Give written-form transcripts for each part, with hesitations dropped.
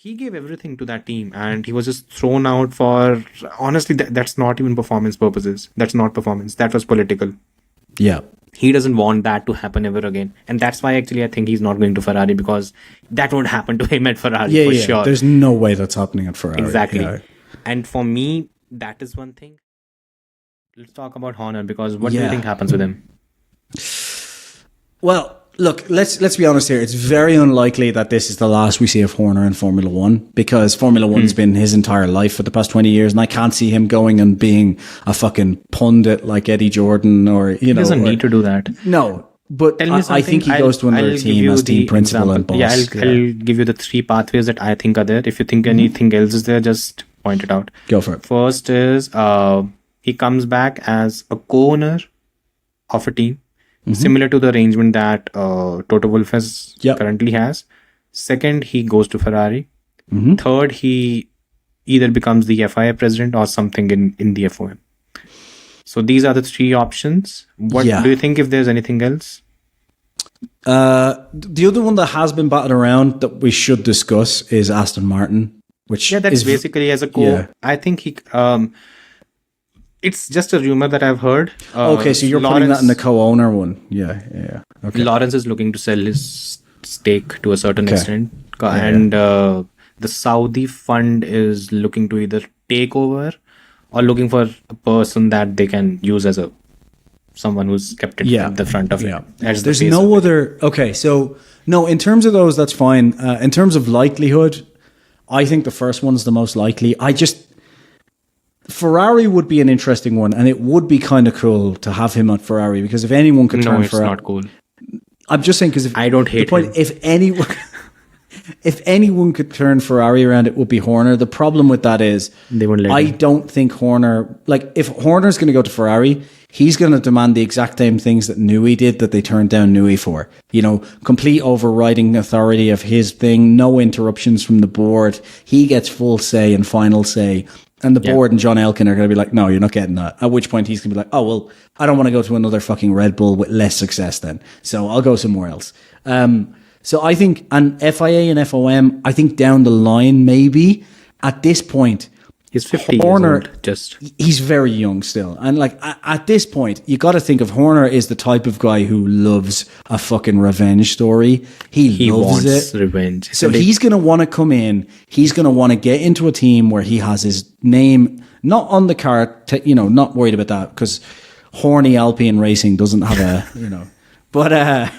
he gave everything to that team and he was just thrown out for, honestly, that's not even performance purposes. That's not performance. That was political. Yeah. He doesn't want that to happen ever again. And that's why actually I think he's not going to Ferrari, because that won't happen to him at Ferrari for sure. There's no way that's happening at Ferrari. Exactly. Yeah. And for me, that is one thing. Let's talk about Horner, because what do you think happens with him? Well, look, let's be honest here. It's very unlikely that this is the last we see of Horner in Formula One, because Formula One's been his entire life for the past 20 years, and I can't see him going and being a fucking pundit like Eddie Jordan He doesn't need to do that. No, but I think he goes to another team as team principal and boss. Yeah, I'll give you the 3 pathways that I think are there. If you think anything else is there, just point it out. Go for it. First is he comes back as a co-owner of a team, similar to the arrangement that Toto Wolff currently has. Second, he goes to Ferrari. Third, he either becomes the FIA president or something in the FOM. So these are the 3 options. What do you think if there's anything else? The other one that has been batted around that we should discuss is Aston Martin, which that's basically as a co. Yeah. I think he. It's just a rumor that I've heard. Okay, so you're putting that in the co-owner one. Yeah. Okay. Lawrence is looking to sell his stake to a certain extent. And the Saudi fund is looking to either take over or looking for a person that they can use as someone who's kept it at the front of it. There's no other... Okay, so... No, in terms of those, that's fine. In terms of likelihood, I think the first one's the most likely. Ferrari would be an interesting one, and it would be kind of cool to have him at Ferrari, because if anyone could turn Ferrari... No, it's not cool. I'm just saying, because I don't hate him. If anyone could turn Ferrari around, it would be Horner. The problem with that is they won't let I him. don't think Horner... Like, if Horner's going to go to Ferrari, he's going to demand the exact same things that Newey did that they turned down Newey for. You know, complete overriding authority of his thing, no interruptions from the board. He gets full say and final say. And the board and John Elkann are going to be like, no, you're not getting that. At which point he's going to be like, oh, well, I don't want to go to another fucking Red Bull with less success then. So I'll go somewhere else. So I think, and FIA and FOM, I think down the line, maybe at this point, he's 50 Horner, years old, just. He's very young still. And like at this point, you got to think of Horner is the type of guy who loves a fucking revenge story. He loves wants it. Revenge. So he's going to want to come in. He's going to want to get into a team where he has his name not on the card, not worried about that, because horny Alpine Racing doesn't have a, but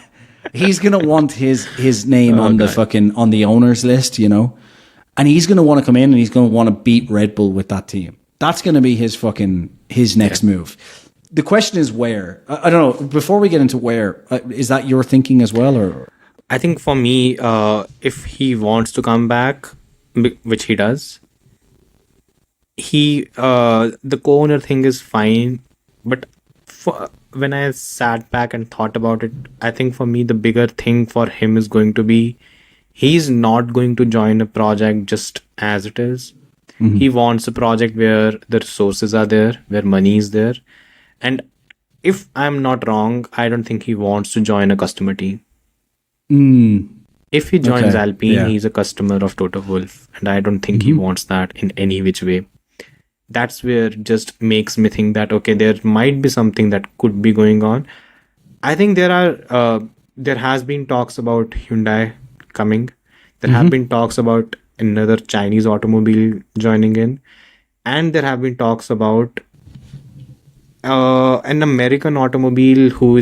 he's going to want his name on the owners list, and he's going to want to come in and he's going to want to beat Red Bull with that team. That's going to be his next move. The question is where. I don't know. Before we get into where, is that your thinking as well, or? I think for me, if he wants to come back, which he does, the co-owner thing is fine, but when I sat back and thought about it, I think for me the bigger thing for him is going to be, he's not going to join a project just as it is. He wants a project where the resources are there, where money is there. And if I'm not wrong, I don't think he wants to join a customer team. If he joins Alpine, he's a customer of Toto Wolff. And I don't think he wants that in any which way. That's where it just makes me think that, okay, there might be something that could be going on. I think there has been talks about Hyundai coming. There have been talks about another Chinese automobile joining in, and there have been talks about an American automobile who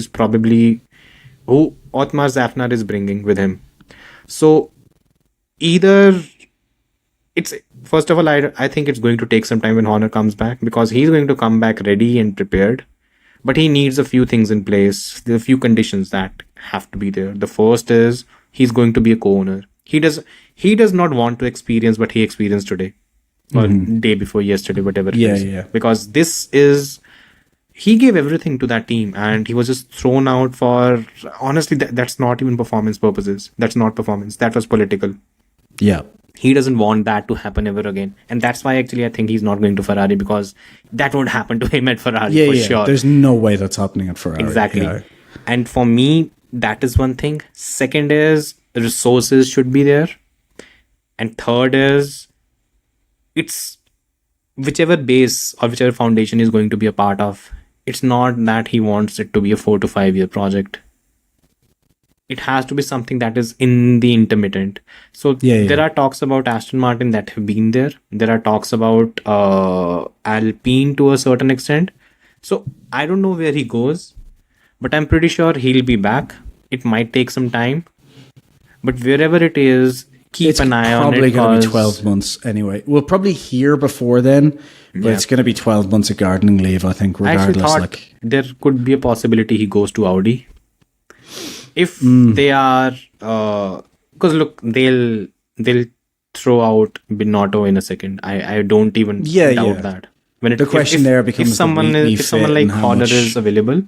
Otmar Zafnar is bringing with him. So either it's, first of all, I think it's going to take some time when Horner comes back, because he's going to come back ready and prepared, but he needs a few things in place. There are a few conditions that have to be there. The first is he's going to be a co-owner. He does not want to experience what he experienced today or day before yesterday, whatever it is. Yeah. Because he gave everything to that team and he was just thrown out for, honestly, that's not even performance purposes. That's not performance. That was political. Yeah. He doesn't want that to happen ever again. And that's why actually I think he's not going to Ferrari, because that won't happen to him at Ferrari for sure. There's no way that's happening at Ferrari. Exactly. Yeah. And for me, that is one thing. Second is resources should be there. And third is, it's whichever base or whichever foundation he's going to be a part of, it's not that he wants it to be a 4 to 5 year project. It has to be something that is in the intermittent. So there are talks about Aston Martin that have been there. There are talks about Alpine to a certain extent. So I don't know where he goes, but I'm pretty sure he'll be back. It might take some time, but wherever it is, keep an eye on it. It's probably going to be 'cause- 12 months anyway. We'll probably hear before then, but it's going to be 12 months of gardening leave, I think, I actually regardless. thought there could be a possibility he goes to Audi. If Hmm. they are, because look, they'll throw out Binotto in a second. I don't even doubt that. When The question there becomes if someone the Wheatley if someone fit like and how Horner much- is available,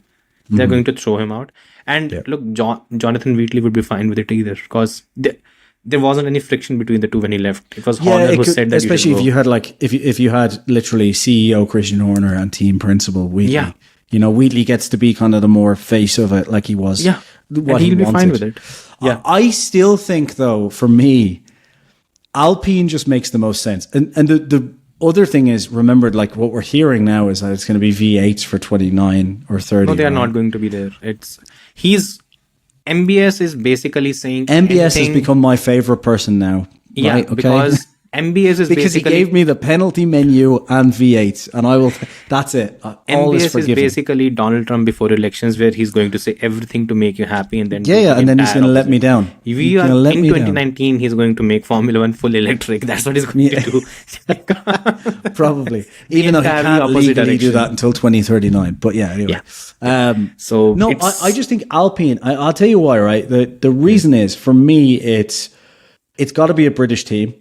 they're going to throw him out. And look, Jonathan Wheatley would be fine with it either, because there wasn't any friction between the two when he left. It was Horner who said that especially you should if you had like if you had literally CEO Christian Horner and team principal Wheatley. Yeah. You know, Wheatley gets to be kind of the more face of it, like he was. Yeah. What And he'll be fine wanted. with it. Yeah. I still think, though, for me, Alpine just makes the most sense. And the other thing is, remember, like what we're hearing now is that it's going to be V8s for 29 or 30. No, they are right? not going to be there. MBS is basically saying MBS has anything- become my favorite person now. Yeah, right? Okay? because MBS is because he basically gave me the penalty menu and V8s, and I will. That's it. All is MBS is forgiven. basically Donald Trump before elections, where he's going to say everything to make you happy, and then do Yeah, the and then he's entire going to let me opposite. down. We He's are gonna let in me down. 2019. He's going to make Formula One full electric. That's what he's going to do. Probably, even though he entirely can't opposite legally do direction. that until 2039. But yeah, anyway. So No, I just think Alpine. I'll tell you why. Right, the reason is for me, it's got to be a British team,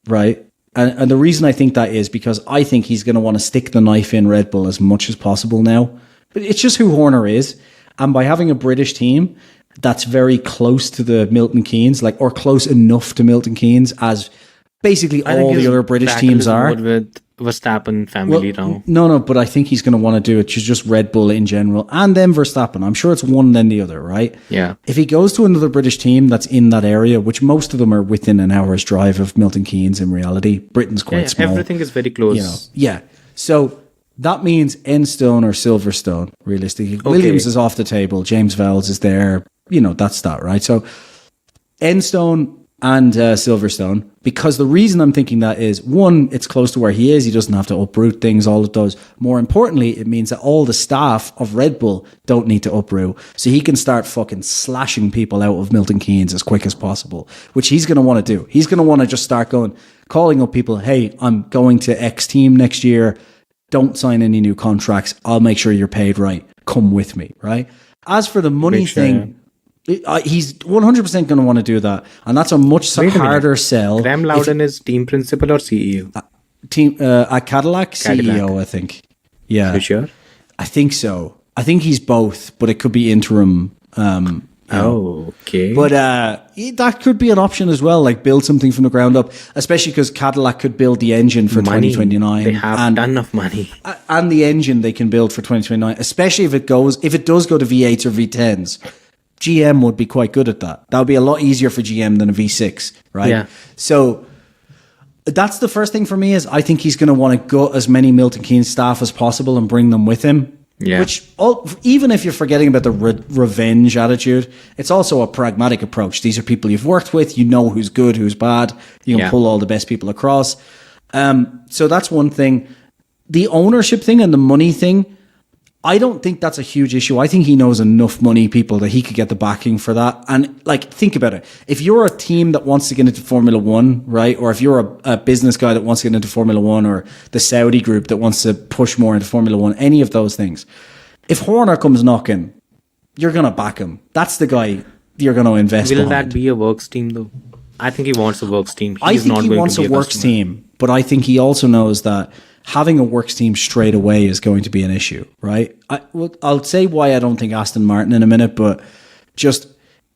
right? And the reason I think that is because I think he's going to want to stick the knife in Red Bull as much as possible now. But it's just who Horner is, and by having a British team that's very close to the Milton Keynes, like or close enough to Milton Keynes as basically I think all the his other British battle teams is are. more with Verstappen family now. No, but I think he's going to want to do it to just Red Bull in general and then Verstappen. I'm sure it's one then the other, right? Yeah. If he goes to another British team that's in that area, which most of them are within an hour's drive of Milton Keynes in reality, Britain's quite Yeah, small. everything is very close. You know, yeah. So that means Enstone or Silverstone, realistically. Williams is off the table. James Vowles is there. You know, that's that, right? So Enstone and Silverstone, because the reason I'm thinking that is, one, it's close to where he is. He doesn't have to uproot things, all of those. More importantly, it means that all the staff of Red Bull don't need to uproot. So he can start fucking slashing people out of Milton Keynes as quick as possible, which he's going to want to do. He's going to want to just start calling up people, hey, I'm going to X team next year. Don't sign any new contracts. I'll make sure you're paid right. Come with me, right? As for the money thing, he's 100% going to want to do that, and that's a much harder sell. Graham Loudon is team principal or CEO? Team at Cadillac, CEO, I think. Yeah, You sure? I think so. I think he's both, but it could be interim. Okay. But that could be an option as well, like build something from the ground up, especially because Cadillac could build the engine for 2029. They have a ton of money. And the engine they can build for 2029, especially if it does go to V8s or V10s. GM would be quite good at that. That would be a lot easier for GM than a V6, right? Yeah. So that's the first thing for me is I think he's going to want to gut as many Milton Keynes staff as possible and bring them with him. Yeah. Which, even if you're forgetting about the revenge attitude, it's also a pragmatic approach. These are people you've worked with. You know who's good, who's bad. You can pull all the best people across. So that's one thing. The ownership thing and the money thing, I don't think that's a huge issue. I think he knows enough money people that he could get the backing for that. And like, think about it. If you're a team that wants to get into Formula One, right? Or if you're a business guy that wants to get into Formula One, or the Saudi group that wants to push more into Formula One, any of those things. If Horner comes knocking, you're going to back him. That's the guy you're going to invest Will behind. that be a works team though? I think he wants a works team. I think he wants a works team, but I think he also knows that having a works team straight away is going to be an issue, right? I'll say why I don't think Aston Martin in a minute, but just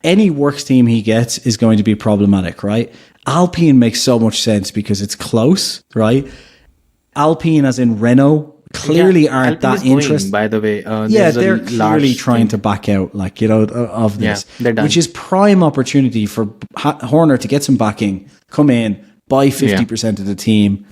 any works team he gets is going to be problematic, right? Alpine makes so much sense because it's close, right? Alpine, as in Renault, clearly aren't Alpine that is going, interested. by the way, They're clearly trying to back out, like, you know, of this, they're done. which is prime opportunity for Horner to get some backing, come in, buy 50% of the team.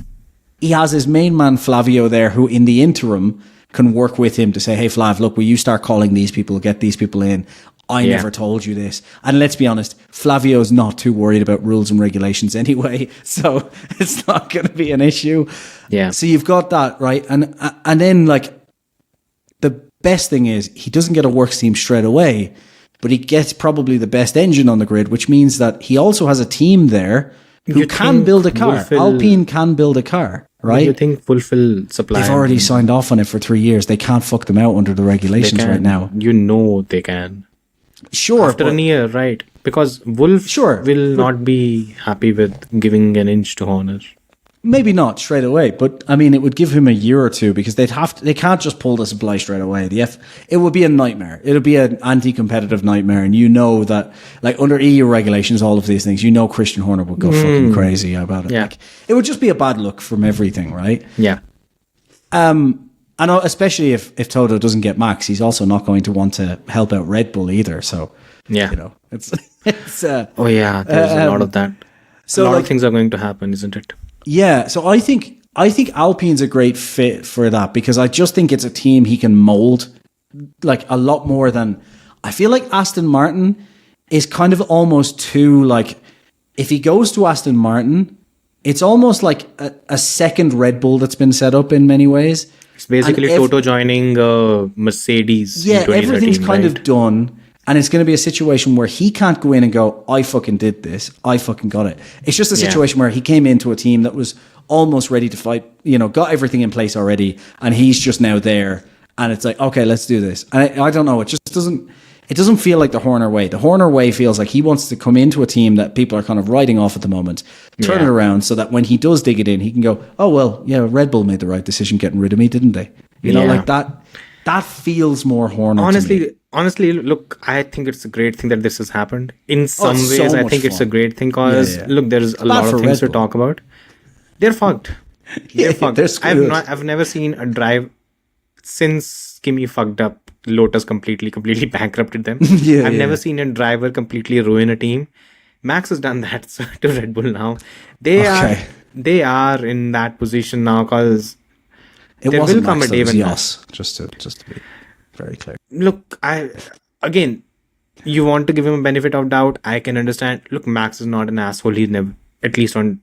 He has his main man Flavio there, who in the interim can work with him to say, hey Flav, look, will you start calling these people, get these people in? I never told you this. And let's be honest, Flavio's not too worried about rules and regulations anyway, so it's not going to be an issue. Yeah. So you've got that, right? And then, like, the best thing is he doesn't get a works team straight away, but he gets probably the best engine on the grid, which means that he also has a team there who can build a car. Alpine can build a car, right? You think fulfill supply? They've already signed off on it for 3 years. They can't fuck them out under the regulations right now. You know they can. Sure. After a year, right? Because Wolf will not be happy with giving an inch to Horner. Maybe not straight away, but I mean, it would give him a year or two because they can't just pull the supply straight away. It would be a nightmare. It would be an anti-competitive nightmare. And you know that, like, under EU regulations, all of these things, you know, Christian Horner would go fucking crazy about it. Yeah. Like, it would just be a bad look from everything, right? Yeah. And especially if Toto doesn't get Max, he's also not going to want to help out Red Bull either. So, yeah, you know, it's there's a lot of that. So a lot of things are going to happen, isn't it? Yeah. So I think Alpine's a great fit for that because I just think it's a team he can mold like a lot more than I feel like Aston Martin is kind of almost too like if he goes to Aston Martin, it's almost like a second Red Bull that's been set up in many ways. It's basically Toto joining Mercedes. Yeah, everything's kind of done. And it's going to be a situation where he can't go in and go, I fucking did this. I fucking got it. It's just a situation where he came into a team that was almost ready to fight, you know, got everything in place already. And he's just now there. And it's like, okay, let's do this. And I don't know. It just doesn't feel like the Horner way. The Horner way feels like he wants to come into a team that people are kind of writing off at the moment, turn it around so that when he does dig it in, he can go, oh, well, yeah, Red Bull made the right decision getting rid of me, didn't they? You know, like that feels more Horner to me. Honestly, look, I think it's a great thing that this has happened. In some ways, I think it's a great thing because, look, there's a lot of things to talk about. They're fucked. They're fucked. They're screwed. I've never seen a drive since Kimi fucked up. Lotus completely bankrupted them. I've never seen a driver completely ruin a team. Max has done that to Red Bull now. They are in that position now because there will come a day when Max, just to be very clear. Look, you want to give him a benefit of doubt. I can understand. Look, Max is not an asshole. He's never, at least on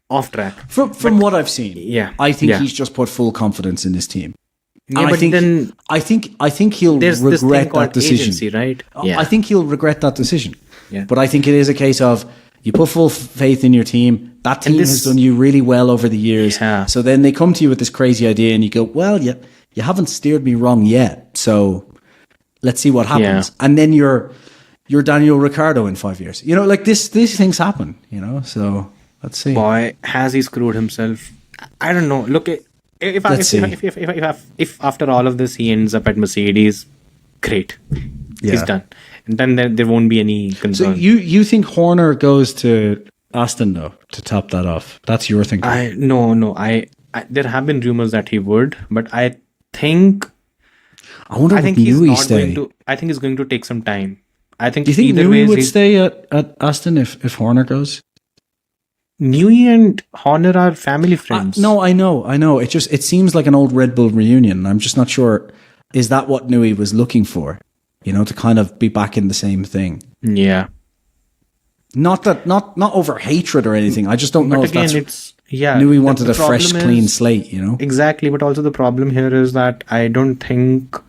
off track. From what I've seen, I think he's just put full confidence in his team. Yeah, but I think he'll regret that decision, agency, right? Yeah. I think he'll regret that decision. Yeah. But I think it is a case of you put full faith in your team. That team has done you really well over the years. Yeah. So then they come to you with this crazy idea and you go, well, you haven't steered me wrong yet. So let's see what happens. Yeah. And then you're Daniel Ricciardo in 5 years. You know, like these things happen, you know, so let's see. Boy, has he screwed himself. I don't know. Look, if after all of this he ends up at Mercedes, great. He's done. And then there won't be any concern. So you think Horner goes to Aston though to top that off? That's your thinking. No. There have been rumors that he would, but I think he's not going to. I think it's going to take some time. I think. Do you think Newey would stay at Aston if Horner goes? Newey and Horner are family friends. No, I know. It seems like an old Red Bull reunion. I'm just not sure. Is that what Newey was looking for? You know, to kind of be back in the same thing. Yeah. Not over hatred or anything. I just don't know if that's. Newey wanted a fresh, clean slate. You know. Exactly, but also the problem here is that I don't think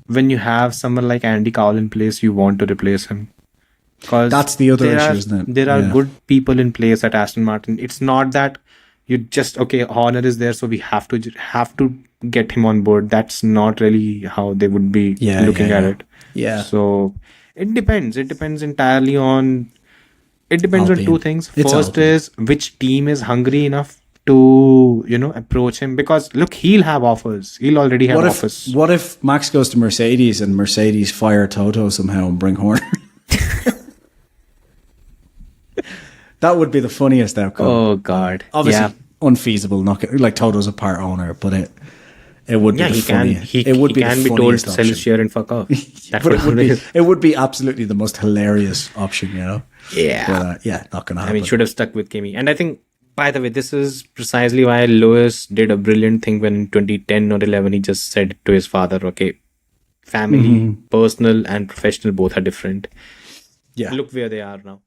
when you have someone like Andy Cowell in place, you want to replace him. Because that's the other issue, isn't it? There are good people in place at Aston Martin. It's not that you just Horner is there, so we have to get him on board. That's not really how they would be looking at it. Yeah. So it depends. It depends entirely on. It depends on two things. First is which team is hungry enough to approach him, because look, he'll have offers. He'll already have offers. What if Max goes to Mercedes and Mercedes fire Toto somehow and bring Horner? That would be the funniest outcome. Oh God! Obviously, unfeasible. Like Toto's a part owner, but it would be the funniest. He can be told to sell his share and fuck off. It would be absolutely the most hilarious option, you know. Yeah. But, not gonna happen. I mean, should have stuck with Kimi. And I think By the way, this is precisely why Lewis did a brilliant thing when in 2010 or 11 he just said to his father, okay, family, personal and professional both are different. Yeah. Look where they are now.